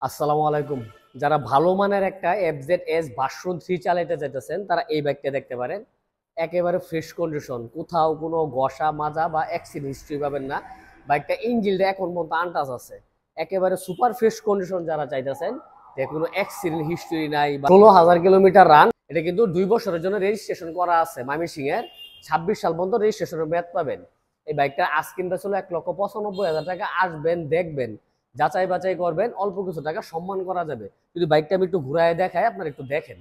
আসসালামু আলাইকুম। যারা ভালো মানের একটা এফজেড এস ভার্সন 3 চালাইতে চাইতেছেন তারা এই বাইকটা দেখতে পারেন। একেবারে ফ্রেশ কন্ডিশন, কোথাও কোনো ঘষা মাজা বা অ্যাক্সিডেন্ট হিস্ট্রি পাবেন না। বাইকটা ইঞ্জিনটা এখন পর্যন্ত আনটাচ আছে। একেবারে সুপার ফ্রেশ কন্ডিশন যারা চাইতেছেন, যে কোনো অ্যাক্সিডেন্ট হিস্ট্রি নাই বা 16,000 কিলোমিটার রান। এটা কিন্তু 2 বছরের জন্য রেজিস্ট্রেশন করা আছে ময়মনসিং এর। 26 সাল পর্যন্ত রেজিস্ট্রেশনের মেয়াদ পাবেন। এই বাইকটা আস্কিং প্রাইস হলো 1,95,000 টাকা। আসবেন, দেখবেন, যাচাই বাছাই করবেন, অল্প কিছু টাকা সম্মান করা যাবে। যদি বাইকটা আমি একটু ঘুরায় দেখাই, আপনারা একটু দেখেন।